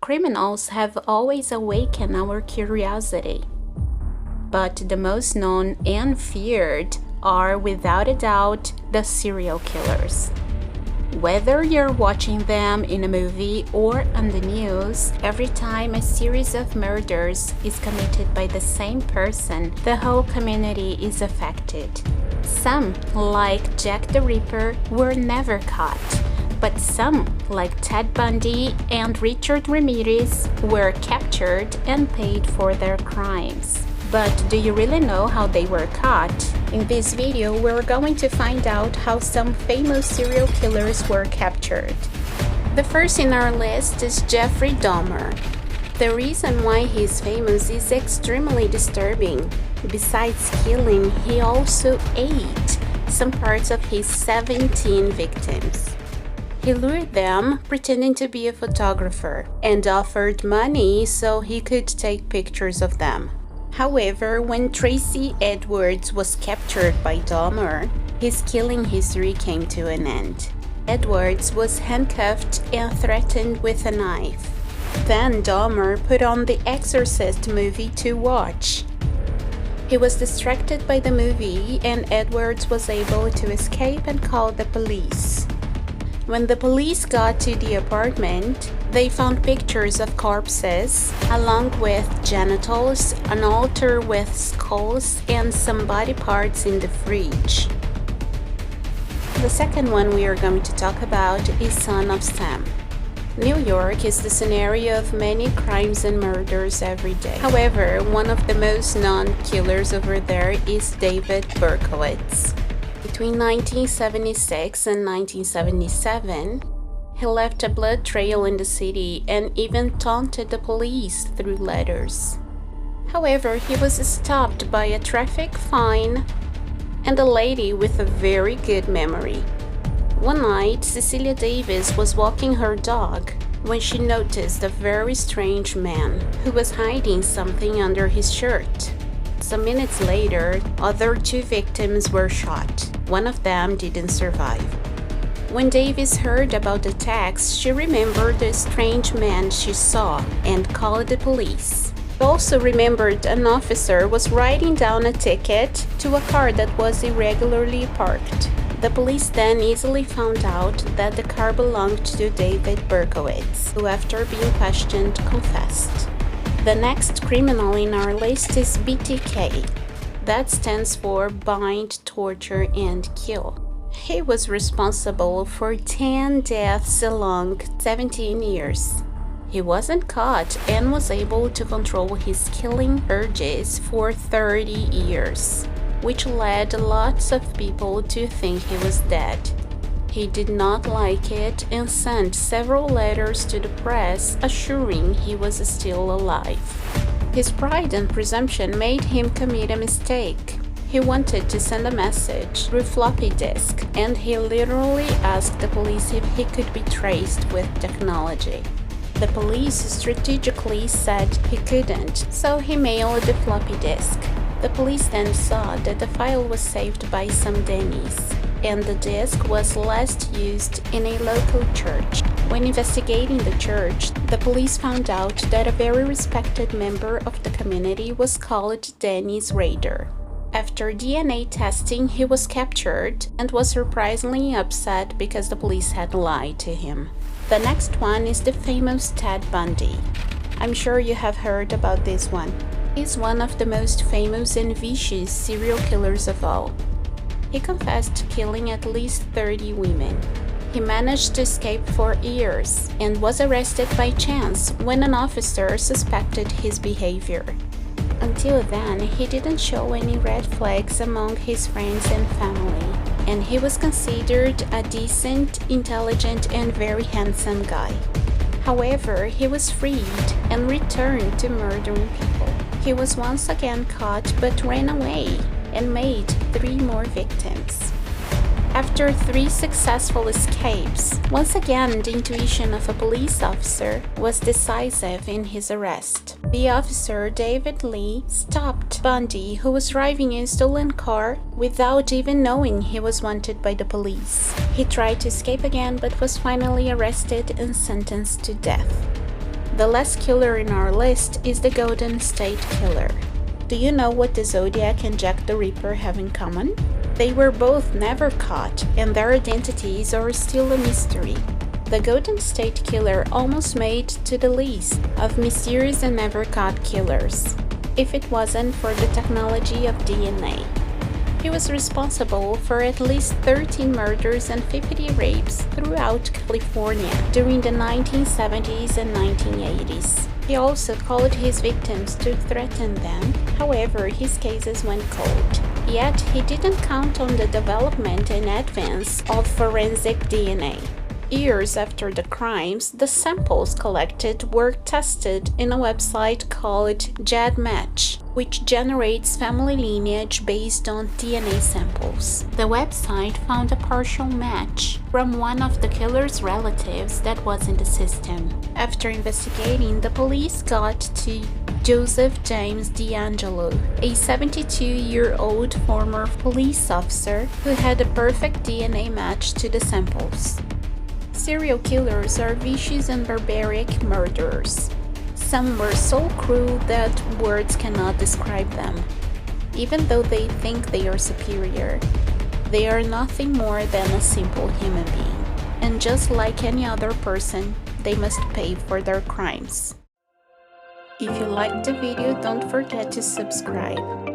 Criminals have always awakened our curiosity, but the most known and feared are, without a doubt, the serial killers. Whether you're watching them in a movie or on the news, every time a series of murders is committed by the same person, the whole community is affected. Some, like Jack the Ripper, were never caught, but some, like Ted Bundy and Richard Ramirez, were captured and paid for their crimes. But do you really know how they were caught? In this video, we're going to find out how some famous serial killers were captured. The first in our list is Jeffrey Dahmer. The reason why he's famous is extremely disturbing. Besides killing, he also ate some parts of his 17 victims. He lured them, pretending to be a photographer, and offered money so he could take pictures of them. However, when Tracy Edwards was captured by Dahmer, his killing history came to an end. Edwards was handcuffed and threatened with a knife. Then Dahmer put on the Exorcist movie to watch. He was distracted by the movie, and Edwards was able to escape and call the police. When the police got to the apartment, they found pictures of corpses, along with genitals, an altar with skulls, and some body parts in the fridge. The second one we are going to talk about is Son of Sam. New York is the scenario of many crimes and murders every day. However, one of the most known killers over there is David Berkowitz. Between 1976 and 1977, he left a blood trail in the city and even taunted the police through letters. However, he was stopped by a traffic fine and a lady with a very good memory. One night, Cecilia Davis was walking her dog when she noticed a very strange man who was hiding something under his shirt. Some minutes later, other two victims were shot. One of them didn't survive. When Davis heard about the attacks, she remembered the strange man she saw and called the police. She also remembered an officer was writing down a ticket to a car that was irregularly parked. The police then easily found out that the car belonged to David Berkowitz, who after being questioned confessed. The next criminal in our list is BTK. That stands for Bind, Torture, and Kill. He was responsible for 10 deaths along 17 years. He wasn't caught and was able to control his killing urges for 30 years, which led lots of people to think he was dead. He did not like it and sent several letters to the press assuring he was still alive. His pride and presumption made him commit a mistake. He wanted to send a message through floppy disk, and he literally asked the police if he could be traced with technology. The police strategically said he couldn't, so he mailed the floppy disk. The police then saw that the file was saved by some Denny's, and the disk was last used in a local church. When investigating the church, the police found out that a very respected member of the community was called Dennis Rader. After DNA testing, he was captured and was surprisingly upset because the police had lied to him. The next one is the famous Ted Bundy. I'm sure you have heard about this one. He's one of the most famous and vicious serial killers of all. He confessed to killing at least 30 women. He managed to escape for years and was arrested by chance when an officer suspected his behavior. Until then, he didn't show any red flags among his friends and family, and he was considered a decent, intelligent, and very handsome guy. However, he was freed and returned to murdering people. He was once again caught but ran away and made 3 more victims. After 3 successful escapes, once again the intuition of a police officer was decisive in his arrest. The officer, David Lee, stopped Bundy, who was driving a stolen car, without even knowing he was wanted by the police. He tried to escape again but was finally arrested and sentenced to death. The last killer in our list is the Golden State Killer. Do you know what the Zodiac and Jack the Ripper have in common? They were both never caught, and their identities are still a mystery. The Golden State Killer almost made to the list of mysterious and never caught killers, if it wasn't for the technology of DNA. He was responsible for at least 13 murders and 50 rapes throughout California during the 1970s and 1980s. He also called his victims to threaten them, however his cases went cold. Yet he didn't count on the development and advance of forensic DNA. Years after the crimes, the samples collected were tested in a website called GEDmatch, which generates family lineage based on DNA samples. The website found a partial match from one of the killer's relatives that was in the system. After investigating, the police got to Joseph James D'Angelo, a 72-year-old former police officer who had a perfect DNA match to the samples. Serial killers are vicious and barbaric murderers. Some were so cruel that words cannot describe them. Even though they think they are superior, they are nothing more than a simple human being. And just like any other person, they must pay for their crimes. If you liked the video, don't forget to subscribe.